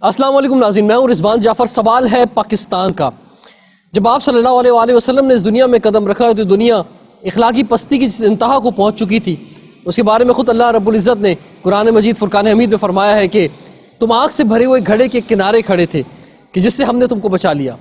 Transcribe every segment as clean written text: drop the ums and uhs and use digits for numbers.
السلام علیکم ناظرین، میں ہوں رضوان جعفر۔ سوال ہے پاکستان کا۔ جب آپ صلی اللہ علیہ وآلہ وسلم نے اس دنیا میں قدم رکھا تو دنیا اخلاقی پستی کی جس انتہا کو پہنچ چکی تھی، اس کے بارے میں خود اللہ رب العزت نے قرآن مجید فرقان حمید میں فرمایا ہے کہ تم آگ سے بھرے ہوئے گھڑے کے کنارے کھڑے تھے کہ جس سے ہم نے تم کو بچا لیا،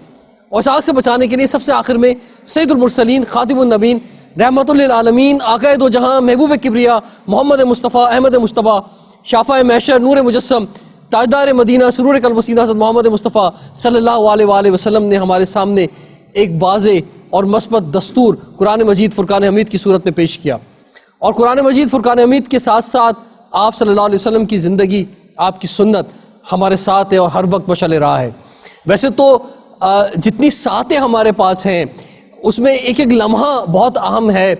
اور اس آگ سے بچانے کے لیے سب سے آخر میں سید المرسلین، خاتم النبین، رحمت للعالمین، آقائے دو جہاں، محبوب کبریا، محمد مصطفیٰ، احمد مصطفیٰ، شافع محشر، نور مجسم، تاجدار مدینہ، سرور قلب و سینہ حضرت محمد مصطفیٰ صلی اللہ علیہ وآلہ وسلم نے ہمارے سامنے ایک واضح اور مثبت دستور قرآن مجید فرقان حمید کی صورت میں پیش کیا، اور قرآن مجید فرقان حمید کے ساتھ ساتھ آپ صلی اللہ علیہ وسلم کی زندگی، آپ کی سنت ہمارے ساتھ ہے اور ہر وقت مشعل راہ ہے۔ ویسے تو جتنی ساتیں ہمارے پاس ہیں اس میں ایک ایک لمحہ بہت اہم ہے،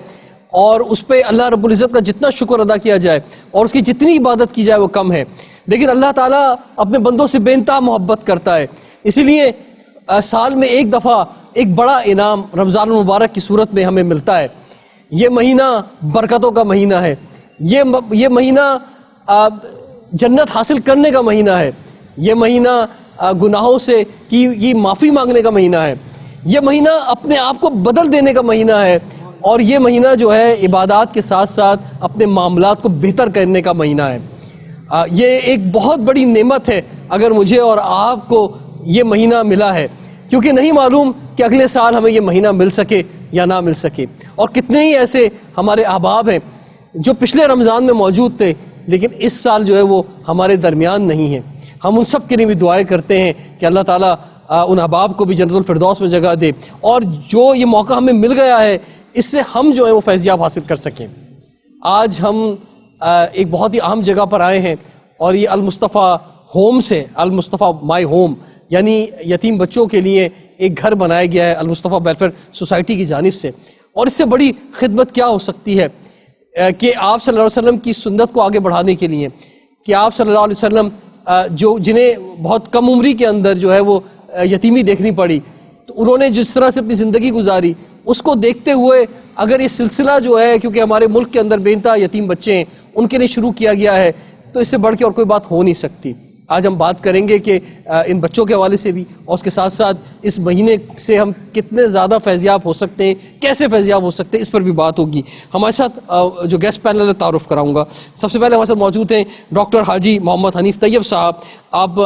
اور اس پہ اللہ رب العزت کا جتنا شکر ادا کیا جائے اور اس کی جتنی عبادت کی جائے وہ کم ہے، لیکن اللہ تعالیٰ اپنے بندوں سے بے انتہا محبت کرتا ہے۔ اسی لیے سال میں ایک دفعہ ایک بڑا انعام رمضان المبارک کی صورت میں ہمیں ملتا ہے۔ یہ مہینہ برکتوں کا مہینہ ہے، یہ مہینہ جنت حاصل کرنے کا مہینہ ہے، یہ مہینہ گناہوں سے کی معافی مانگنے کا مہینہ ہے، یہ مہینہ اپنے آپ کو بدل دینے کا مہینہ ہے، اور یہ مہینہ جو ہے عبادات کے ساتھ ساتھ اپنے معاملات کو بہتر کرنے کا مہینہ ہے۔ یہ ایک بہت بڑی نعمت ہے اگر مجھے اور آپ کو یہ مہینہ ملا ہے، کیونکہ نہیں معلوم کہ اگلے سال ہمیں یہ مہینہ مل سکے یا نہ مل سکے، اور کتنے ہی ایسے ہمارے احباب ہیں جو پچھلے رمضان میں موجود تھے لیکن اس سال جو ہے وہ ہمارے درمیان نہیں ہیں۔ ہم ان سب کے لیے بھی دعائیں کرتے ہیں کہ اللہ تعالیٰ ان احباب کو بھی جنت الفردوس میں جگہ دے، اور جو یہ موقع ہمیں مل گیا ہے اس سے ہم جو ہے وہ فیضیاب حاصل کر سکیں۔ آج ہم ایک بہت ہی اہم جگہ پر آئے ہیں، اور یہ المصطفیٰ ہوم سے، المصطفیٰ مائی ہوم، یعنی یتیم بچوں کے لیے ایک گھر بنایا گیا ہے المصطفیٰ ویلفیئر سوسائٹی کی جانب سے، اور اس سے بڑی خدمت کیا ہو سکتی ہے کہ آپ صلی اللہ علیہ وسلم کی سنت کو آگے بڑھانے کے لیے، کہ آپ صلی اللہ علیہ وسلم جنہیں بہت کم عمری کے اندر جو ہے وہ یتیمی دیکھنی پڑی، تو انہوں نے جس طرح سے اپنی زندگی گزاری اس کو دیکھتے ہوئے اگر یہ سلسلہ جو ہے، کیونکہ ہمارے ملک کے اندر بے انتہا یتیم بچے ہیں، ان کے لیے شروع کیا گیا ہے، تو اس سے بڑھ کے اور کوئی بات ہو نہیں سکتی۔ آج ہم بات کریں گے کہ ان بچوں کے حوالے سے بھی، اور اس کے ساتھ ساتھ اس مہینے سے ہم کتنے زیادہ فیضیاب ہو سکتے ہیں، کیسے فیضیاب ہو سکتے ہیں، اس پر بھی بات ہوگی۔ ہمارے ساتھ جو گیسٹ پینل ہے تعارف کراؤں گا۔ سب سے پہلے ہمارے ساتھ موجود ہیں ڈاکٹر حاجی محمد حنیف طیب صاحب، آپ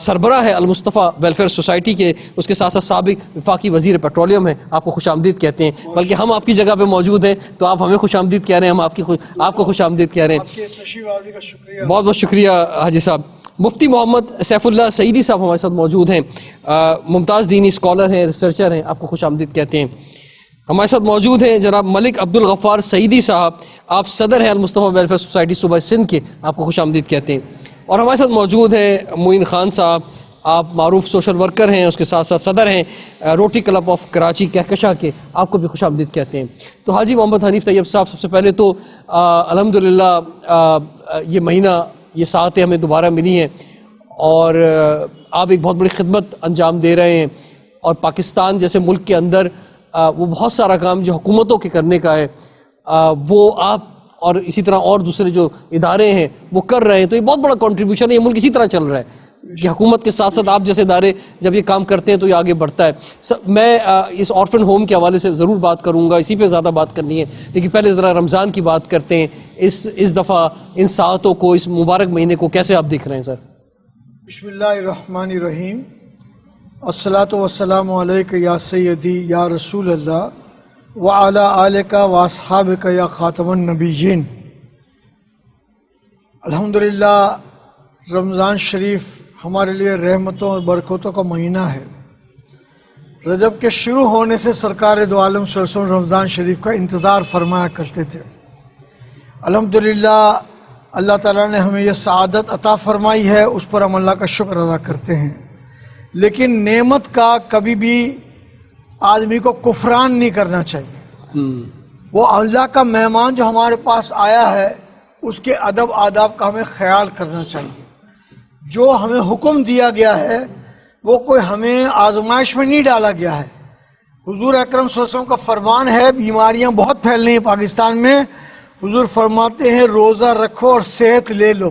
سربراہ ہے المصطفیٰ ویلفیئر سوسائٹی کے، اس کے ساتھ ساتھ سابق وفاقی وزیر پیٹرولیم ہیں، آپ کو خوش آمدید کہتے ہیں، بلکہ ہم آپ کی جگہ پہ موجود ہیں تو آپ ہمیں خوش آمدید کہہ رہے ہیں، ہم آپ کو خوش آمدید کہہ رہے ہیں۔ بہت بہت شکریہ حاجی صاحب۔ مفتی محمد سیف اللہ سعیدی صاحب ہمارے ساتھ موجود ہیں، ممتاز دینی اسکالر ہیں، ریسرچر ہیں، آپ کو خوش آمدید کہتے ہیں۔ ہمارے ساتھ موجود ہیں جناب ملک عبد الغفار سعیدی صاحب، آپ صدر ہیں المصطفیٰ ویلفیئر سوسائٹی صوبہ سندھ کے، آپ کو خوش آمدید کہتے ہیں۔ اور ہمارے ساتھ موجود ہیں معین خان صاحب، آپ معروف سوشل ورکر ہیں، اس کے ساتھ ساتھ صدر ہیں روٹری کلب آف کراچی کہکشاں کے، آپ کو بھی خوش آمدید کہتے ہیں۔ تو حاجی محمد حنیف طیب صاحب، سب سے پہلے تو الحمدللہ یہ مہینہ، یہ ساعتیں ہمیں دوبارہ ملی ہیں، اور آپ ایک بہت بڑی خدمت انجام دے رہے ہیں، اور پاکستان جیسے ملک کے اندر وہ بہت سارا کام جو حکومتوں کے کرنے کا ہے وہ آپ اور اسی طرح اور دوسرے جو ادارے ہیں وہ کر رہے ہیں، تو یہ بہت بڑا کنٹریبیوشن ہے، یہ ملک اسی طرح چل رہا ہے کہ حکومت کے ساتھ ساتھ آپ جیسے ادارے جب یہ کام کرتے ہیں تو یہ آگے بڑھتا ہے۔ میں اس آرفن ہوم کے حوالے سے ضرور بات کروں گا، اسی پہ زیادہ بات کرنی ہے، لیکن پہلے ذرا رمضان کی بات کرتے ہیں۔ اس دفعہ ان ساعتوں کو، اس مبارک مہینے کو کیسے آپ دیکھ رہے ہیں سر؟ بسم اللہ الرحمن الرحیم، الصلاۃ والسلام علیک یا سیدی یا رسول اللہ وعلی آلک واصحابک یا خاتم النبیین۔ الحمدللہ رمضان شریف ہمارے لیے رحمتوں اور برکتوں کا مہینہ ہے۔ رجب کے شروع ہونے سے سرکار دو عالم صلی اللہ علیہ وسلم رمضان شریف کا انتظار فرمایا کرتے تھے۔ الحمدللہ اللہ تعالیٰ نے ہمیں یہ سعادت عطا فرمائی ہے، اس پر ہم اللہ کا شکر ادا کرتے ہیں، لیکن نعمت کا کبھی بھی آدمی کو کفران نہیں کرنا چاہیے۔ وہ اللہ کا مہمان جو ہمارے پاس آیا ہے اس کے ادب آداب کا ہمیں خیال کرنا چاہیے۔ جو ہمیں حکم دیا گیا ہے وہ کوئی ہمیں آزمائش میں نہیں ڈالا گیا ہے۔ حضور اکرم صلی اللہ علیہ وسلم کا فرمان ہے، بیماریاں بہت پھیل رہی ہیں پاکستان میں، حضور فرماتے ہیں روزہ رکھو اور صحت لے لو۔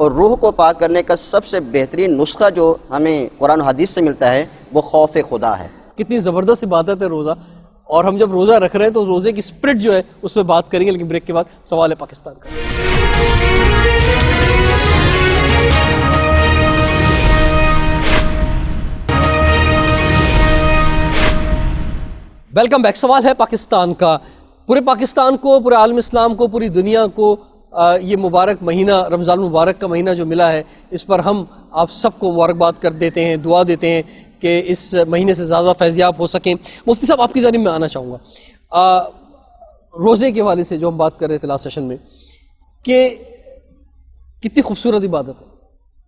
اور روح کو پاک کرنے کا سب سے بہترین نسخہ جو ہمیں قرآن و حدیث سے ملتا ہے وہ خوف خدا ہے۔ کتنی زبردست عبادت ہے روزہ، اور ہم جب روزہ رکھ رہے ہیں تو روزے کی اسپرٹ جو ہے اس پہ بات کریں گے، لیکن بریک کے بعد سوال ہے پاکستان کا۔ Welcome back. سوال ہے پاکستان کا۔ پورے پاکستان کو، پورے عالم اسلام کو، پوری دنیا کو یہ مبارک مہینہ، رمضان المبارک کا مہینہ جو ملا ہے، اس پر ہم آپ سب کو مبارکباد کر دیتے ہیں، دعا دیتے ہیں کہ اس مہینے سے زیادہ فیضیاب ہو سکیں۔ مفتی صاحب، آپ کی جانب میں آنا چاہوں گا روزے کے حوالے سے جو ہم بات کر رہے تھے لاسٹ سیشن میں، کہ کتنی خوبصورت عبادت ہے،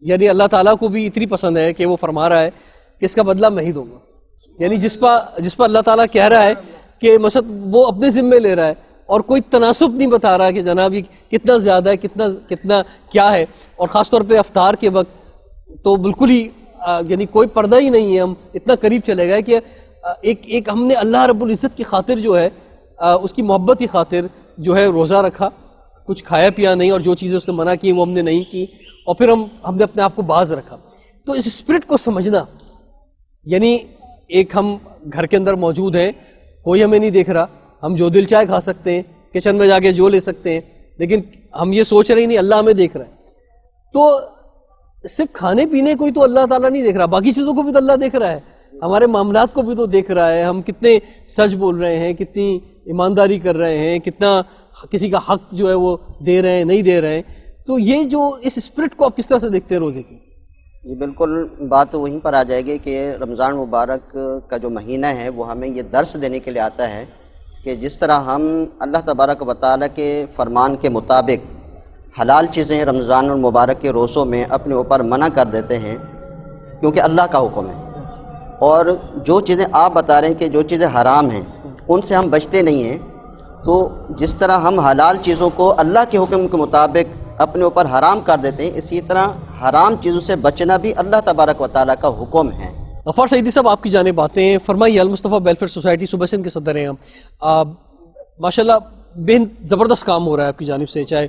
یعنی اللہ تعالیٰ کو بھی اتنی پسند ہے کہ وہ فرما رہا ہے کہ اس کا بدلہ میں ہی دوں گا، یعنی جس پر اللہ تعالیٰ کہہ رہا ہے کہ مثلا وہ اپنے ذمے لے رہا ہے اور کوئی تناسب نہیں بتا رہا کہ جناب یہ کتنا زیادہ ہے، کتنا کیا ہے، اور خاص طور پہ افطار کے وقت تو بالکل ہی یعنی کوئی پردہ ہی نہیں ہے، ہم اتنا قریب چلے گئے کہ ایک ہم نے اللہ رب العزت کی خاطر جو ہے، اس کی محبت کی خاطر جو ہے روزہ رکھا، کچھ کھایا پیا نہیں، اور جو چیزیں اس نے منع کی وہ ہم نے نہیں کی، اور پھر ہم نے اپنے آپ کو باز رکھا۔ تو اس اسپرٹ کو سمجھنا، یعنی ایک ہم گھر کے اندر موجود ہیں، کوئی ہمیں نہیں دیکھ رہا، ہم جو دل چاہے کھا سکتے ہیں، کچن میں جا کے جو لے سکتے ہیں، لیکن ہم یہ سوچ رہے ہی نہیں اللہ ہمیں دیکھ رہا ہے۔ تو صرف کھانے پینے کو ہی تو اللہ تعالیٰ نہیں دیکھ رہا، باقی چیزوں کو بھی تو اللہ دیکھ رہا ہے، ہمارے معاملات کو بھی تو دیکھ رہا ہے، ہم کتنے سچ بول رہے ہیں، کتنی ایمانداری کر رہے ہیں، کتنا کسی کا حق جو ہے وہ دے رہے ہیں، نہیں دے رہے ہیں۔ تو یہ جو اس اسپرٹ کو آپ کس طرح سے دیکھتے ہیں روزے کی؟ جی بالکل، بات وہیں پر آ جائے گی کہ رمضان مبارک کا جو مہینہ ہے وہ ہمیں یہ درس دینے کے لیے آتا ہے کہ جس طرح ہم اللہ تبارک و تعالیٰ کے فرمان کے مطابق حلال چیزیں رمضان المبارک کے روزوں میں اپنے اوپر منع کر دیتے ہیں کیونکہ اللہ کا حکم ہے، اور جو چیزیں آپ بتا رہے ہیں کہ جو چیزیں حرام ہیں ان سے ہم بچتے نہیں ہیں، تو جس طرح ہم حلال چیزوں کو اللہ کے حکم کے مطابق اپنے اوپر حرام کر دیتے ہیں، اسی طرح حرام چیزوں سے بچنا بھی اللہ تبارک و تعالیٰ کا حکم ہے۔ غفار سعیدی صاحب، آپ کی جانب باتیں فرمائیے۔ المصطفیٰ ویلفیئر سوسائٹی صوبہ سندھ کے صدر ہیں آپ، ماشاءاللہ بے زبردست کام ہو رہا ہے آپ کی جانب سے، چاہے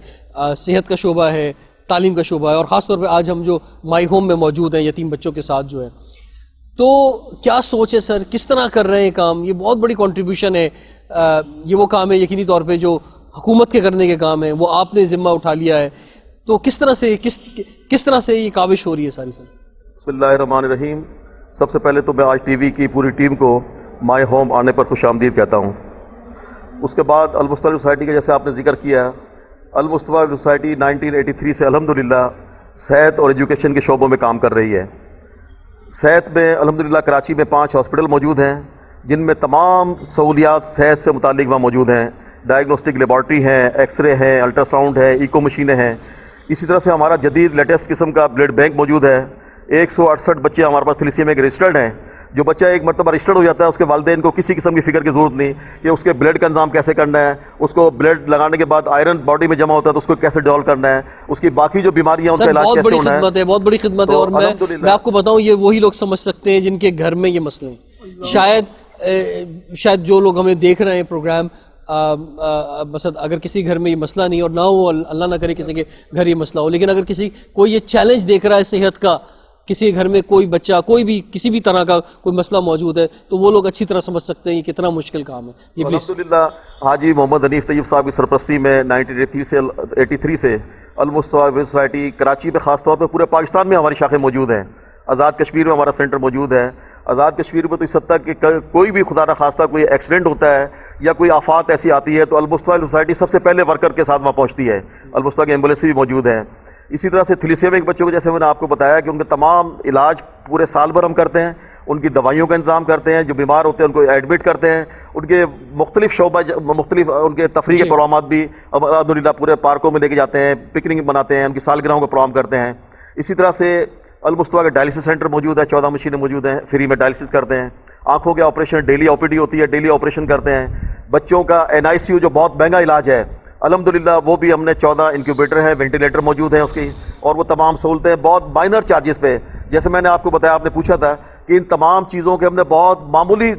صحت کا شعبہ ہے، تعلیم کا شعبہ ہے، اور خاص طور پہ آج ہم جو مائی ہوم میں موجود ہیں یتیم بچوں کے ساتھ جو ہے، تو کیا سوچ ہے سر، کس طرح کر رہے ہیں کام؟ یہ بہت بڑی کنٹریبیوشن ہے، یہ وہ کام ہے یقینی طور پہ جو حکومت کے کرنے کے کام ہے، وہ آپ نے ذمہ اٹھا لیا ہے، تو کس طرح سے یہ کاوش ہو رہی ہے ساری سر؟ بسم اللہ الرحمن الرحیم۔ سب سے پہلے تو میں آج ٹی وی کی پوری ٹیم کو مائی ہوم آنے پر خوش آمدید کہتا ہوں۔ اس کے بعد المصطفیٰ سوسائٹی کا جیسے آپ نے ذکر کیا، المصطفیٰ سوسائٹی 1983 سے الحمدللہ صحت اور ایجوکیشن کے شعبوں میں کام کر رہی ہے۔ صحت میں الحمدللہ کراچی میں 5 ہاسپٹل موجود ہیں جن میں تمام سہولیات صحت سے متعلق وہاں موجود ہیں، ڈائگنوسٹک لیبارٹری ہیں، ایکس رے ہیں، الٹرا ساؤنڈ ہے، ایکو مشینیں ہیں۔ اسی طرح سے ہمارا جدید لیٹسٹ قسم کا بلڈ بینک موجود ہے۔ 168 بچے ہمارے پاس تھیلیسیمیا کے رجسٹرڈ ہیں۔ جو بچہ ایک مرتبہ رجسٹرڈ ہو جاتا ہے اس کے والدین کو کسی قسم کی فکر کی ضرورت نہیں کہ اس کے بلڈ کا انتظام کیسے کرنا ہے، اس کو بلڈ لگانے کے بعد آئرن باڈی میں جمع ہوتا ہے تو اس کو کیسے ڈیولپ کرنا ہے، اس کی باقی جو بیماریاں ان کا علاج کیسے ہونا ہے۔ بہت بڑی خدمت ہے، اور میں آپ کو بتاؤں یہ وہی لوگ سمجھ سکتے ہیں جن کے گھر میں یہ مسئلے ہیں۔ شاید جو لوگ ہمیں دیکھ رہے ہیں پروگرام، مثلا اگر کسی گھر میں یہ مسئلہ نہیں، اور نہ ہو اللہ نہ کرے کسی کے گھر یہ مسئلہ ہو، لیکن اگر کوئی یہ چیلنج دیکھ رہا ہے صحت کا، کسی گھر میں کوئی بچہ، کوئی بھی کسی بھی طرح کا کوئی مسئلہ موجود ہے، تو وہ لوگ اچھی طرح سمجھ سکتے ہیں یہ کتنا مشکل کام ہے۔ یہ الحمدللہ حاجی محمد حنیف طیب صاحب کی سرپرستی میں 1983 سے المصطفیٰ سوسائٹی کراچی میں، خاص طور پہ پورے پاکستان میں ہماری شاخیں موجود ہیں۔ آزاد کشمیر میں ہمارا سینٹر موجود ہے۔ آزاد کشمیر میں تو اس حد تک کہ کوئی بھی خدا نخواستہ کوئی ایکسیڈنٹ ہوتا ہے یا کوئی آفات ایسی آتی ہے تو المصطفیٰ سوسائٹی سب سے پہلے ورکر کے ساتھ وہاں پہنچتی ہے۔ المصطفیٰ کی ایمبولینس بھی موجود ہیں۔ اسی طرح سے تھیلیسیمیا کے بچوں کو جیسے میں نے آپ کو بتایا کہ ان کے تمام علاج پورے سال بھر ہم کرتے ہیں، ان کی دوائیوں کا انتظام کرتے ہیں، جو بیمار ہوتے ہیں ان کو ایڈمٹ کرتے ہیں، ان کے مختلف شعبہ مختلف ان کے تفریح کے پروگرامات بھی الحمدللہ پورے پارکوں میں لے کے جاتے ہیں، پکنک مناتے ہیں، ان کی سالگرہوں کا پروگرام کرتے ہیں۔ اسی طرح سے المصطفیٰ کا ڈائلسس سینٹر موجود ہے، 14 مشینیں موجود ہیں، فری میں ڈائلسس کرتے ہیں۔ آنکھوں کے آپریشن ڈیلی OPD ہوتی ہے، ڈیلی آپریشن کرتے ہیں۔ بچوں کا NICU جو بہت مہنگا علاج ہے، الحمدللہ وہ بھی ہم نے 14 انکیوبیٹر ہیں، وینٹیلیٹر موجود ہیں اس کی، اور وہ تمام سہولتیں بہت مائنر چارجز پہ، جیسے میں نے آپ کو بتایا، آپ نے پوچھا تھا کہ ان تمام چیزوں کے ہم نے بہت معمولی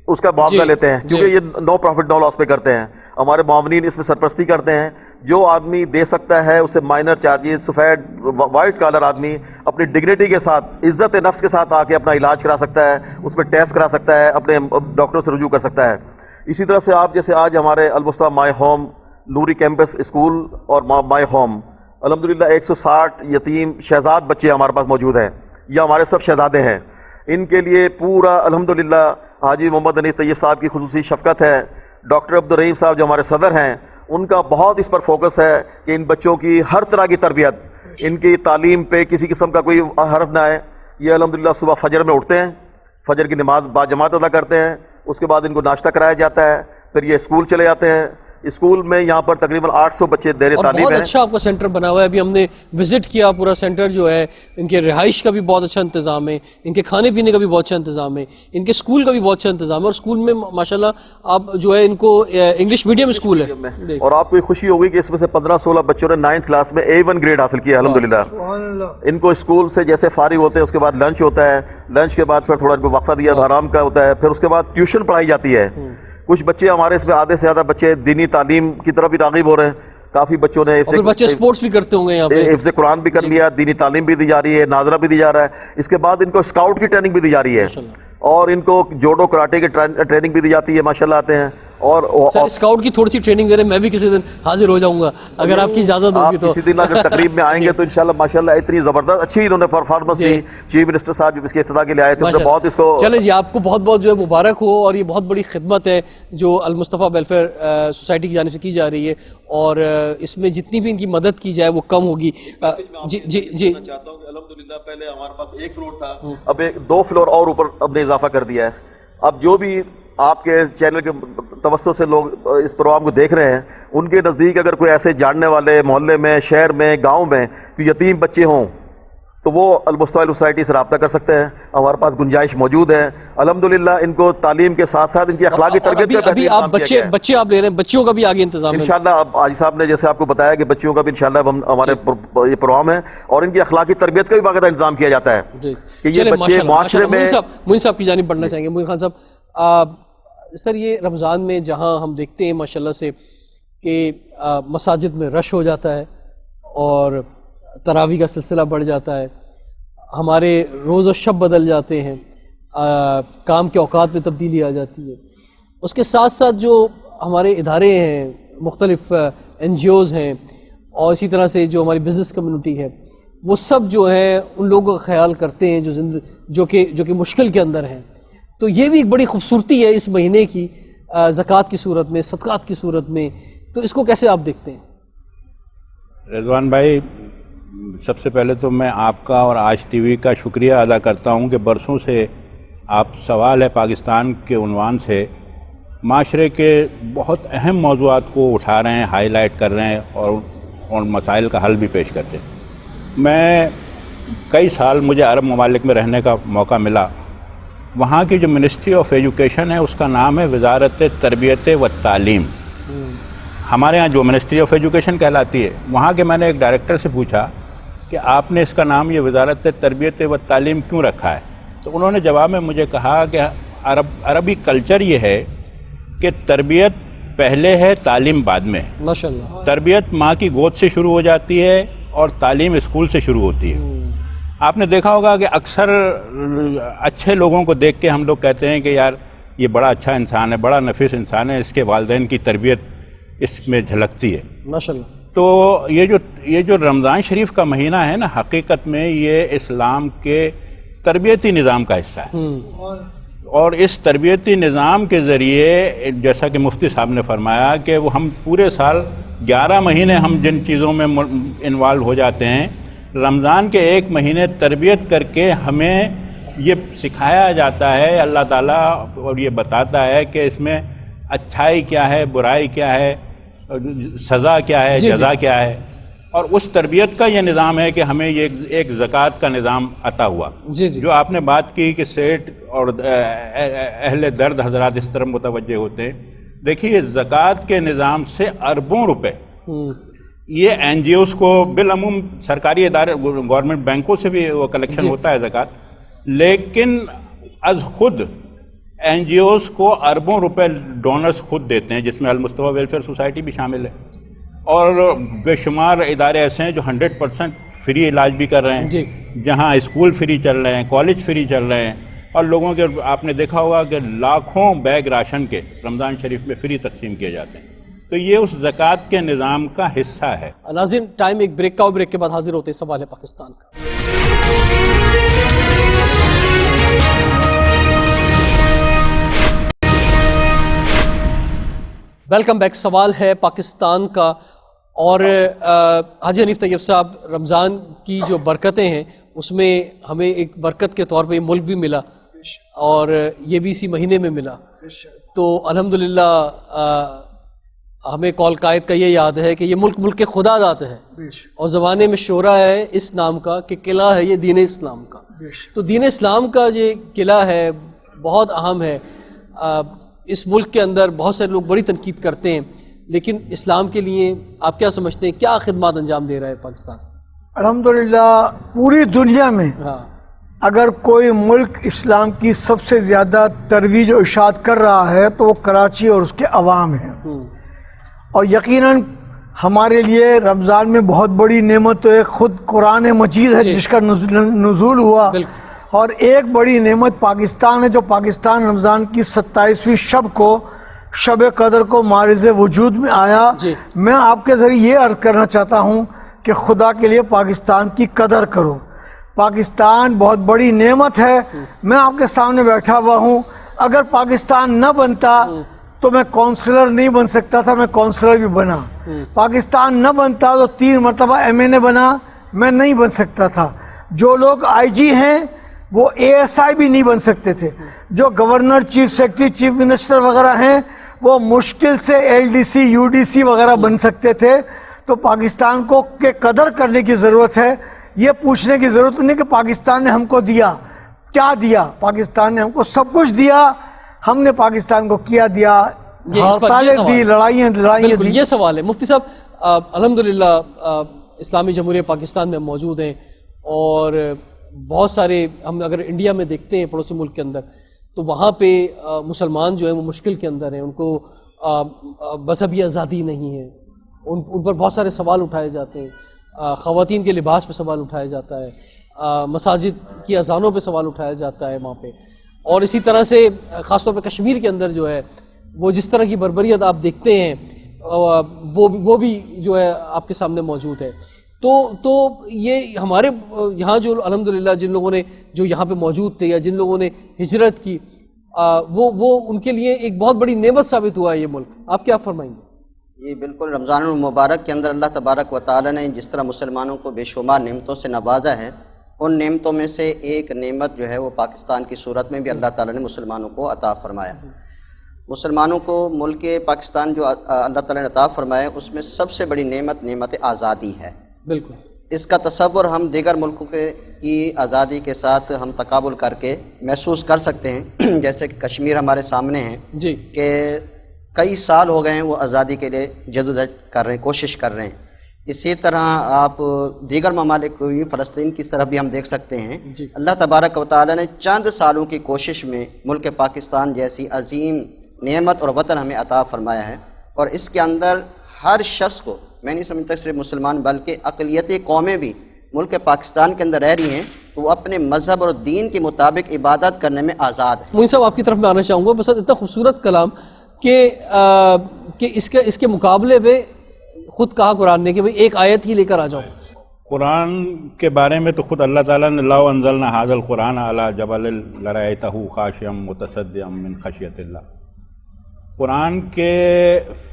اس کا معاوضہ لیتے ہیں، کیونکہ یہ نو پروفٹ نو لاس پہ کرتے ہیں۔ ہمارے معاونین اس میں سرپرستی کرتے ہیں، جو آدمی دے سکتا ہے اسے مائنر چارجز، سفید وائٹ کالر آدمی اپنی ڈگنیٹی کے ساتھ، عزت نفس کے ساتھ آ کے اپنا علاج کرا سکتا ہے، اس پہ ٹیسٹ کرا سکتا ہے، اپنے ڈاکٹر سے رجوع کر سکتا ہے۔ اسی طرح سے آپ جیسے آج ہمارے Al Mustafa my home Noori campus school اور مائی ہوم، الحمدللہ 160 یتیم شہزاد بچے ہمارے پاس موجود ہیں، یہ ہمارے سب شہزادے ہیں۔ ان کے لیے پورا الحمدللہ حاجی محمد حنیف طیب صاحب کی خصوصی شفقت ہے، ڈاکٹر عبدالرحیم صاحب جو ہمارے صدر ہیں ان کا بہت اس پر فوکس ہے کہ ان بچوں کی ہر طرح کی تربیت، ان کی تعلیم پہ کسی قسم کا کوئی حرف نہ آئے۔ یہ الحمدللہ صبح فجر میں اٹھتے ہیں، فجر کی نماز باجماعت ادا کرتے ہیں، اس کے بعد ان کو ناشتہ کرایا جاتا ہے، پھر یہ اسکول چلے جاتے ہیں۔ اسکول میں یہاں پر تقریباً 800 بچے دیر اور تعلیم بہت ہیں۔ اچھا آپ کا سینٹر بنا ہوا ہے، ابھی ہم نے وزٹ کیا پورا سینٹر جو ہے، ان کے رہائش کا بھی بہت اچھا انتظام ہے، ان کے کھانے پینے کا بھی بہت اچھا انتظام ہے، ان کے اسکول کا بھی بہت اچھا انتظام ہے، اور اسکول میں ماشاءاللہ آپ جو ہے ان کو انگلش میڈیم اسکول ہے، اور آپ کو یہ خوشی ہوگی کہ اس میں سے 15-16 بچوں نے 9th کلاس میں A1 گریڈ حاصل کیا الحمدللہ۔ سبحان اللہ۔ ان کو اسکول سے جیسے فارغ ہوتے ہیں اس کے بعد لنچ ہوتا ہے، لنچ کے بعد پھر تھوڑا ان کو وقفہ دیا تو آرام کا ہوتا ہے، پھر اس کے بعد ٹیوشن پڑھائی جاتی ہے۔ کچھ بچے ہمارے اس میں آدھے سے زیادہ بچے دینی تعلیم کی طرف بھی راغب ہو رہے ہیں، کافی بچوں نے اور پھر بچے سپورٹس بھی کرتے ہوں گے یہاں پہ، حفظ قرآن بھی کر لیا، دینی تعلیم بھی دی جا رہی ہے، ناظرہ بھی دی جا رہا ہے، اس کے بعد ان کو اسکاؤٹ کی ٹریننگ بھی دی جا ری ہے، اور ان کو جوڈو کراٹے کی ٹریننگ بھی دی جاتی ہے، ماشاءاللہ آتے ہیں۔ اور سر اسکاؤٹ کی تھوڑی سی ٹریننگ دے رہے ہیں، میں بھی کسی دن حاضر ہو جاؤں گا اگر آپ کی اجازت ہوگی آپ تو۔ کسی دن اگر تقریب میں آئیں گے تو انشاءاللہ ماشاءاللہ اتنی زبردست اچھی انہوں نے پرفارمنس دی، چیف منسٹر صاحب جب اس کے افتتاح کے لیے آئے تھے تو بہت اس کو چلیں جی، آپ کو بہت بہت جو ہے مبارک ہو، اور یہ بہت بڑی خدمت ہے جو المصطفیٰ ویلفیئر سوسائٹی کی جانب سے کی جا رہی ہے، اور اس میں جتنی بھی ان کی مدد کی جائے وہ کم ہوگی۔ جی جی جی، چاہتا ہوں کہ الحمدللہ پہلے ہمارے پاس 1 فلور تھا، اب 2 فلور اور اوپر اب نے اضافہ کر دیا ہے۔ اب جو بھی آپ کے چینل کے توسط سے لوگ اس پروگرام کو دیکھ رہے ہیں، ان کے نزدیک اگر کوئی ایسے جاننے والے محلے میں، شہر میں، گاؤں میں یتیم بچے ہوں تو وہ المصطفیٰ سوسائٹی سے رابطہ کر سکتے ہیں، ہمارے پاس گنجائش موجود ہے۔ الحمدللہ ان کو تعلیم کے ساتھ ساتھ ان کی اخلاقی تربیت کا ابھی آپ بچے آپ لے رہے ہیں، بچوں کا بھی آگے انتظام ہے انشاءاللہ۔ اب حاجی صاحب نے جیسے آپ کو بتایا کہ بچیوں کا بھی انشاءاللہ ہمارے یہ پروگرام ہے، اور ان کی اخلاقی تربیت کا بھی باقاعدہ انتظام کیا جاتا ہے کہ یہ بچے معاشرے میں۔ معین صاحب کی جانب بڑھنا چاہیں گے۔ معین خان صاحب، سر یہ رمضان میں جہاں ہم دیکھتے ہیں ماشاءاللہ سے کہ مساجد میں رش ہو جاتا ہے اور تراویح کا سلسلہ بڑھ جاتا ہے، ہمارے روز و شب بدل جاتے ہیں، کام کے اوقات میں تبدیلی آ جاتی ہے، اس کے ساتھ ساتھ جو ہمارے ادارے ہیں، مختلف NGOs ہیں، اور اسی طرح سے جو ہماری بزنس کمیونٹی ہے، وہ سب جو ہیں ان لوگوں کا خیال کرتے ہیں جو کہ مشکل کے اندر ہیں۔ تو یہ بھی ایک بڑی خوبصورتی ہے اس مہینے کی، زکوٰۃ کی صورت میں، صدقات کی صورت میں، تو اس کو کیسے آپ دیکھتے ہیں؟ رضوان بھائی، سب سے پہلے تو میں آپ کا اور آج ٹی وی کا شکریہ ادا کرتا ہوں کہ برسوں سے آپ سوال ہے پاکستان کے عنوان سے معاشرے کے بہت اہم موضوعات کو اٹھا رہے ہیں، ہائی لائٹ کر رہے ہیں، اور مسائل کا حل بھی پیش کرتے ہیں۔ میں کئی سال مجھے عرب ممالک میں رہنے کا موقع ملا، وہاں کی جو منسٹری آف ایجوکیشن ہے اس کا نام ہے وزارت تربیت و تعلیم۔ ہمارے ہاں جو منسٹری آف ایجوکیشن کہلاتی ہے، وہاں کے میں نے ایک ڈائریکٹر سے پوچھا کہ آپ نے اس کا نام یہ وزارت تربیت و تعلیم کیوں رکھا ہے؟ تو انہوں نے جواب میں مجھے کہا کہ عربی کلچر یہ ہے کہ تربیت پہلے ہے، تعلیم بعد میں ہے۔ ماشاءاللہ، تربیت ماں کی گود سے شروع ہو جاتی ہے اور تعلیم اسکول سے شروع ہوتی ہے۔ آپ نے دیکھا ہوگا کہ اکثر اچھے لوگوں کو دیکھ کے ہم لوگ کہتے ہیں کہ یار یہ بڑا اچھا انسان ہے، بڑا نفیس انسان ہے، اس کے والدین کی تربیت اس میں جھلکتی ہے۔ ماشاءاللہ۔ تو یہ جو رمضان شریف کا مہینہ ہے نا، حقیقت میں یہ اسلام کے تربیتی نظام کا حصہ ہے، اور اس تربیتی نظام کے ذریعے جیسا کہ مفتی صاحب نے فرمایا کہ وہ ہم پورے سال 11 مہینے ہم جن چیزوں میں انوالو ہو جاتے ہیں، رمضان کے 1 مہینے تربیت کر کے ہمیں یہ سکھایا جاتا ہے، اللہ تعالیٰ اور یہ بتاتا ہے کہ اس میں اچھائی کیا ہے، برائی کیا ہے، سزا کیا ہے، جزا کیا ہے، اور اس تربیت کا یہ نظام ہے کہ ہمیں یہ ایک زکوٰۃ کا نظام عطا ہوا۔ جو آپ نے بات کی کہ سیٹ اور اہل درد حضرات اس طرح متوجہ ہوتے ہیں، دیکھیے زکوٰۃ کے نظام سے اربوں روپے یہ NGOs کو بالعموم سرکاری ادارے گورنمنٹ بینکوں سے بھی وہ کلیکشن ہوتا ہے زکوٰۃ، لیکن از خود NGOs کو اربوں روپے ڈونرز خود دیتے ہیں، جس میں المصطفیٰ ویلفیئر سوسائٹی بھی شامل ہے۔ اور بے شمار ادارے ایسے ہیں جو 100% فری علاج بھی کر رہے ہیں جی، جہاں اسکول فری چل رہے ہیں، کالج فری چل رہے ہیں، اور لوگوں کے آپ نے دیکھا ہوگا کہ لاکھوں بیگ راشن کے رمضان شریف میں فری تقسیم کیے جاتے ہیں. تو یہ اس زکوٰۃ کے نظام کا حصہ ہے. ناظرین ٹائم ایک بریک کا، اور بریک کے بعد حاضر ہوتے ہیں سوال ہے پاکستان کا. Welcome back. سوال ہے پاکستان کا، اور حاجی حنیف طیب صاحب، رمضان کی جو برکتیں ہیں اس میں ہمیں ایک برکت کے طور پہ یہ ملک بھی ملا، اور یہ بھی اسی مہینے میں ملا. تو الحمدللہ ہمیں کال قائد کا یہ یاد ہے کہ یہ ملک کے خدا داد ہے، اور زمانے میں شعرا ہے اس نام کا کہ قلعہ ہے یہ دین اسلام کا. تو دین اسلام کا یہ قلعہ ہے بہت اہم ہے. اس ملک کے اندر بہت سارے لوگ بڑی تنقید کرتے ہیں، لیکن اسلام کے لیے آپ کیا سمجھتے ہیں، کیا خدمات انجام دے رہا ہے پاکستان؟ الحمدللہ پوری دنیا میں ہاں، اگر کوئی ملک اسلام کی سب سے زیادہ ترویج و اشاعت کر رہا ہے تو وہ کراچی اور اس کے عوام ہیں. اور یقیناً ہمارے لیے رمضان میں بہت بڑی نعمت تو ایک خود قرآن مجید ہے جس کا نزول ہوا، اور ایک بڑی نعمت پاکستان ہے جو پاکستان رمضان کی 27ویں شب کو، شب قدر کو معرض وجود میں آیا. میں آپ کے ذریعے یہ عرض کرنا چاہتا ہوں کہ خدا کے لیے پاکستان کی قدر کرو. پاکستان بہت بڑی نعمت ہے. میں آپ کے سامنے بیٹھا ہوا ہوں، اگر پاکستان نہ بنتا تو میں کونسلر نہیں بن سکتا تھا، میں کونسلر بھی بنا. پاکستان نہ بنتا تو 3 مرتبہ MNA بنا، میں نہیں بن سکتا تھا. جو لوگ IG ہیں وہ ASI بھی نہیں بن سکتے تھے. جو governor, chief secretary, chief minister وغیرہ ہیں وہ مشکل سے LDC UDC وغیرہ بن سکتے تھے. تو پاکستان کو کے قدر کرنے کی ضرورت ہے. یہ پوچھنے کی ضرورت نہیں کہ پاکستان نے ہم کو دیا کیا دیا. پاکستان نے ہم کو سب کچھ دیا، ہم نے پاکستان کو کیا دیا، ہڑتالیں دی، لڑائیاں دی. یہ سوال ہے مفتی صاحب. الحمدللہ اسلامی جمہوریہ پاکستان میں موجود ہیں، اور بہت سارے ہم اگر انڈیا میں دیکھتے ہیں پڑوسی ملک کے اندر، تو وہاں پہ مسلمان جو ہیں وہ مشکل کے اندر ہیں. ان کو مذہبی آزادی نہیں ہے، ان پر بہت سارے سوال اٹھائے جاتے ہیں. خواتین کے لباس پہ سوال اٹھایا جاتا ہے، مساجد کی اذانوں پہ سوال اٹھایا جاتا ہے وہاں پہ. اور اسی طرح سے خاص طور پہ کشمیر کے اندر جو ہے وہ جس طرح کی بربریت آپ دیکھتے ہیں وہ بھی جو ہے آپ کے سامنے موجود ہے. تو یہ ہمارے یہاں جو الحمدللہ جن لوگوں نے جو یہاں پہ موجود تھے یا جن لوگوں نے ہجرت کی، وہ ان کے لیے ایک بہت بڑی نعمت ثابت ہوا ہے یہ ملک. آپ کیا فرمائیں گے؟ جی بالکل. رمضان المبارک کے اندر اللہ تبارک و تعالی نے جس طرح مسلمانوں کو بے شمار نعمتوں سے نوازا ہے، ان نعمتوں میں سے ایک نعمت جو ہے وہ پاکستان کی صورت میں بھی اللہ تعالی نے مسلمانوں کو عطا فرمایا. مسلمانوں کو ملک پاکستان جو اللہ تعالی نے عطا فرمایا، اس میں سب سے بڑی نعمت آزادی ہے. بالکل. اس کا تصور ہم دیگر ملکوں کی آزادی کے ساتھ ہم تقابل کر کے محسوس کر سکتے ہیں. جیسے کہ کشمیر ہمارے سامنے ہیں جی، کہ کئی سال ہو گئے ہیں وہ آزادی کے لیے جدوجہد کر رہے ہیں، کوشش کر رہے ہیں. اسی طرح آپ دیگر ممالک کو بھی، فلسطین کی طرف بھی ہم دیکھ سکتے ہیں. اللہ تبارک و تعالی نے چند سالوں کی کوشش میں ملک پاکستان جیسی عظیم نعمت اور وطن ہمیں عطا فرمایا ہے. اور اس کے اندر ہر شخص کو، میں نہیں سمجھتا صرف مسلمان بلکہ اقلیتی قومیں بھی ملک پاکستان کے اندر رہ رہی ہیں تو وہ اپنے مذہب اور دین کے مطابق عبادت کرنے میں آزاد ہیں. موین صاحب آپ کی طرف میں آنا چاہوں گا. بس اتنا خوبصورت کلام کہ اس کے مقابلے میں خود کہا قرآن نے کہ بھئی ایک آیت ہی لے کر آ جاؤ. قرآن کے بارے میں تو خود اللہ تعالیٰ نے لو انزلنا ھذا القرآن علی جبل لرأیتہ خاشعا متصدعا من خشیۃ اللہ. قرآن کے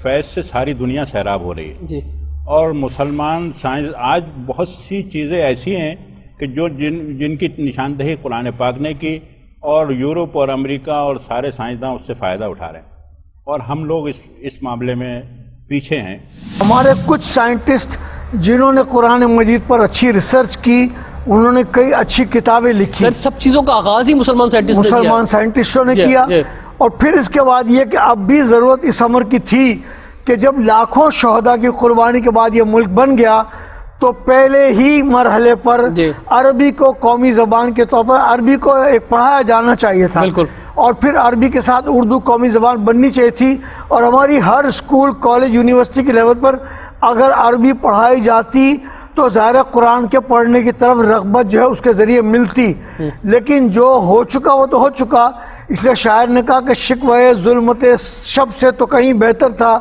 فیض سے ساری دنیا سیراب ہو رہی ہے. جی. اور مسلمان سائنس آج بہت سی چیزیں ایسی ہیں کہ جو جن کی نشاندہی قرآن پاک نے کی، اور یورپ اور امریکہ اور سارے سائنسداں اس سے فائدہ اٹھا رہے ہیں، اور ہم لوگ اس معاملے میں پیچھے ہیں. ہمارے کچھ سائنٹسٹ جنہوں نے قرآن مجید پر اچھی ریسرچ کی، انہوں نے کئی اچھی کتابیں لکھی. سر سب چیزوں کا آغاز ہی مسلمان سائنٹسٹوں نے کیا. اور پھر اس کے بعد یہ کہ اب بھی ضرورت اس امر کی تھی کہ جب لاکھوں شہداء کی قربانی کے بعد یہ ملک بن گیا تو پہلے ہی مرحلے پر عربی کو قومی زبان کے طور پر عربی کو ایک پڑھایا جانا چاہیے تھا. اور پھر عربی کے ساتھ اردو قومی زبان بننی چاہیے تھی. اور ہماری ہر اسکول، کالج، یونیورسٹی کے لیول پر اگر عربی پڑھائی جاتی تو ظاہر قرآن کے پڑھنے کی طرف رغبت جو ہے اس کے ذریعے ملتی، لیکن جو ہو چکا وہ تو ہو چکا. اس لیے شاعر نے کہا کہ شکوہ ظلمت شب سے تو کہیں بہتر تھا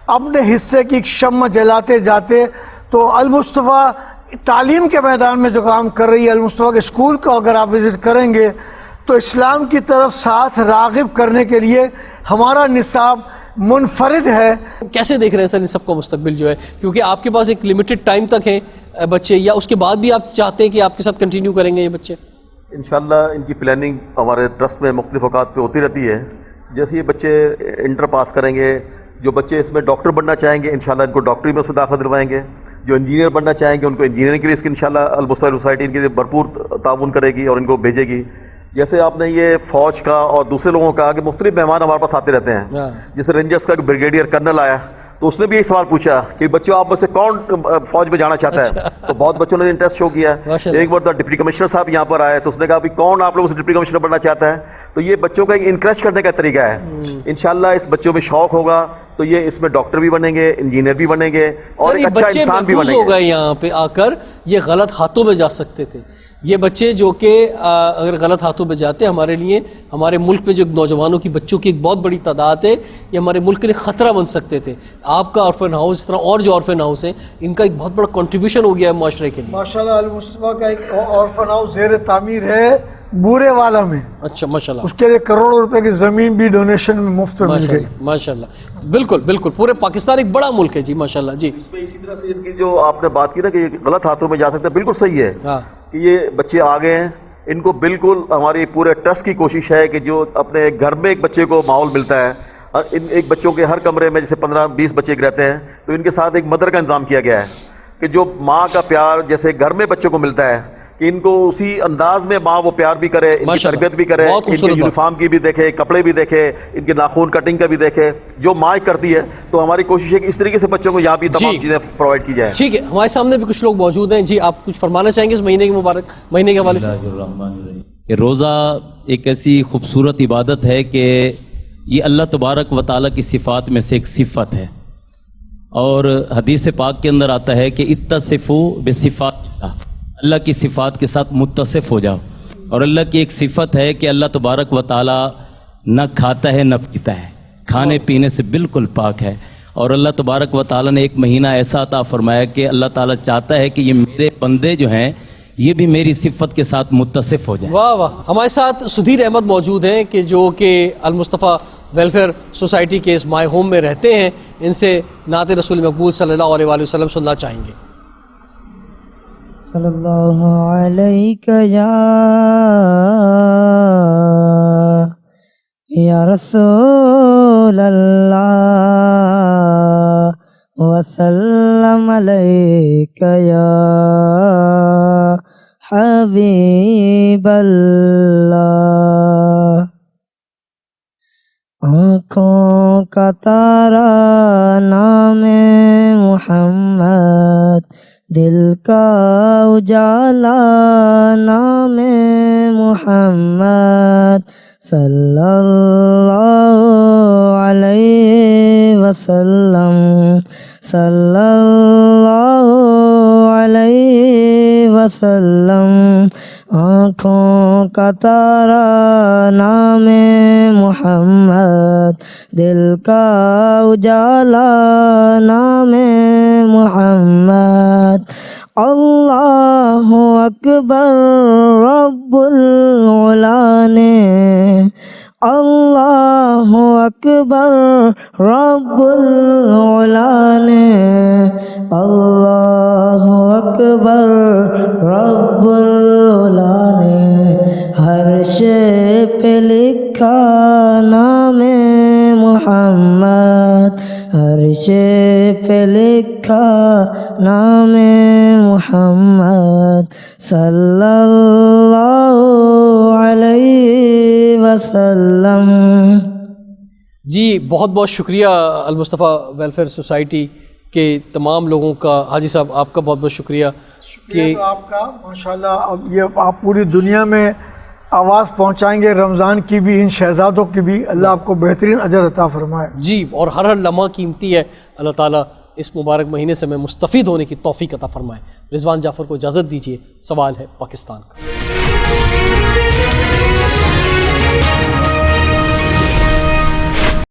اپنے حصے کی ایک شمع جلاتے جاتے. تو المصطفیٰ تعلیم کے میدان میں جو کام کر رہی ہے، المصطفیٰ کے اسکول کو اگر آپ وزٹ کریں گے تو اسلام کی طرف ساتھ راغب کرنے کے لیے ہمارا نصاب منفرد ہے. کیسے دیکھ رہے ہیں سر ان سب کا مستقبل جو ہے، کیونکہ آپ کے پاس ایک لمیٹڈ ٹائم تک ہیں بچے، یا اس کے بعد بھی آپ چاہتے ہیں کہ آپ کے ساتھ کنٹینیو کریں گے یہ بچے؟ انشاءاللہ ان کی پلاننگ ہمارے ٹرسٹ میں مختلف اوقات پہ ہوتی رہتی ہے. جیسے یہ بچے انٹر پاس کریں گے، جو بچے اس میں ڈاکٹر بننا چاہیں گے انشاءاللہ ان کو ڈاکٹری میں اس میں داخلہ دلوائیں گے. جو انجینئر بننا چاہیں گے ان کو انجینئرنگ کے لیے اس کی انشاءاللہ المصطفیٰ سوسائٹی ان کے لیے بھرپور تعاون کرے گی اور ان کو بھیجے گی. جیسے آپ نے یہ فوج کا اور دوسرے لوگوں کا کہ مختلف مہمان ہمارے پاس آتے رہتے ہیں. جیسے رینجرز کا بریگیڈیئر کرنل آیا تو اس نے بھی ایک سوال پوچھا کہ بچوں آپ میں سے کون فوج میں جانا چاہتا ہے؟ تو بہت بچوں نے انٹرسٹ شو کیا. ایک بار ڈپٹی کمشنر صاحب یہاں پر آئے تو اس نے کہا بھی کون آپ لوگوں سے ڈپٹی کمشنر بننا چاہتا ہے؟ تو یہ بچوں کا ایک انکریج کرنے کا طریقہ ہے. انشاءاللہ اس بچوں میں شوق ہوگا تو یہ اس میں ڈاکٹر بھی بنیں گے، انجینئر بھی بنیں گے اور ایک اچھا انسان بھی بنیں گے. ہو گئے یہاں پہ آ کر یہ غلط ہاتھوں میں جا سکتے تھے. یہ بچے جو کہ اگر غلط ہاتھوں میں جاتے ہمارے لیے، ہمارے ملک میں جو نوجوانوں کی بچوں کی ایک بہت بڑی تعداد ہے، یہ ہمارے ملک کے لیے خطرہ بن سکتے تھے. آپ کا آرفن ہاؤس اس طرح اور جو آرفن ہاؤس ہیں ان کا ایک بہت بڑا کنٹریبیوشن ہو گیا ہے معاشرے کے لیے. ماشاءاللہ المصطفیٰ کا ایک آرفن ہاؤس زیر تعمیر ہے بورے والا میں. اچھا ماشاءاللہ، اس کے لیے کروڑوں روپے کی زمین بھی ڈونیشن میں مفت میں مل گئی. ماشاءاللہ بالکل بالکل. پورے پاکستان ایک بڑا ملک ہے جی ماشاءاللہ. جی اس میں اسی طرح سے ان کی جو آپ نے بات کی نا کہ یہ غلط ہاتھوں میں جا سکتے ہیں، بالکل صحیح ہے ہاں کہ یہ بچے آگے ہیں. ان کو بالکل ہماری پورے ٹرسٹ کی کوشش ہے کہ جو اپنے گھر میں ایک بچے کو ماحول ملتا ہے، ان ایک بچوں کے ہر کمرے میں جیسے 15-20 بچے رہتے ہیں تو ان کے ساتھ ایک مدر کا انتظام کیا گیا ہے کہ جو ماں کا پیار جیسے گھر میں بچوں کو ملتا ہے کہ ان کو اسی انداز میں ماں وہ پیار بھی کرے، ان کی تربیت بھی کرے، ان کے یونیفارم کی بھی دیکھے، کپڑے بھی دیکھے، ان کے ناخون کٹنگ کا بھی دیکھے جو ماں کرتی ہے. تو ہماری کوشش ہے کہ اس طرح سے بچوں کو یہاں بھی تمام چیزیں پرووائڈ کی جائیں. ٹھیک ہے، ہمارے سامنے بھی کچھ لوگ موجود ہیں. جی آپ کچھ فرمانا چاہیں گے اس مہینے کے مبارک مہینے کے حوالے سے؟ کہ روزہ ایک ایسی خوبصورت عبادت ہے کہ یہ اللہ تبارک و تعالیٰ کی صفات میں سے ایک صفت ہے، اور حدیث پاک کے اندر آتا ہے کہ اتصفوا بصفات اللہ، اللہ کی صفات کے ساتھ متصف ہو جاؤ. اور اللہ کی ایک صفت ہے کہ اللہ تبارک و تعالیٰ نہ کھاتا ہے نہ پیتا ہے، کھانے پینے سے بالکل پاک ہے. اور اللہ تبارک و تعالیٰ نے ایک مہینہ ایسا عطا فرمایا کہ اللہ تعالیٰ چاہتا ہے کہ یہ میرے بندے جو ہیں یہ بھی میری صفت کے ساتھ متصف ہو جائیں. واہ واہ. ہمارے ساتھ سدھیر احمد موجود ہیں کہ جو کہ المصطفیٰ ویلفیئر سوسائٹی کے اس مائی ہوم میں رہتے ہیں. ان سے نعت رسول مقبول صلی اللہ علیہ وآلہ وسلم سننا چاہیں گے. صلی اللہ علیہ یا رسول اللہ وسلم علیک یا حبیب اللہ. آنکھوں کا تارا نام محمد، دل کا اجالا نام محمد، صلی اللہ علیہ وسلم، صلی اللہ علیہ وسلم. آنکھوں کا تارا نام محمد، دل کا اجالا نام محمد. اللہ اکبر رب العلا نے، اللہ اکبر رب العلا نے، اللہ اکبر رب العلا نے. ہر شے پہ لکھا نام محمد، ہر شے پہ لکھا نام محمد، صلی اللہ علیہ وسلم. جی بہت بہت شکریہ المصطفیٰ ویلفیئر سوسائٹی کے تمام لوگوں کا. حاجی صاحب آپ کا بہت بہت شکریہ کہ تو آپ کا ماشاءاللہ. اب یہ آپ پوری دنیا میں آواز پہنچائیں گے رمضان کی بھی، ان شہزادوں کی بھی. اللہ آپ کو بہترین اجر عطا فرمائے. جی، اور ہر لمحہ قیمتی ہے. اللہ تعالیٰ اس مبارک مہینے سے ہمیں مستفید ہونے کی توفیق عطا فرمائے۔ رضوان جعفر کو اجازت دیجیے، سوال ہے پاکستان کا۔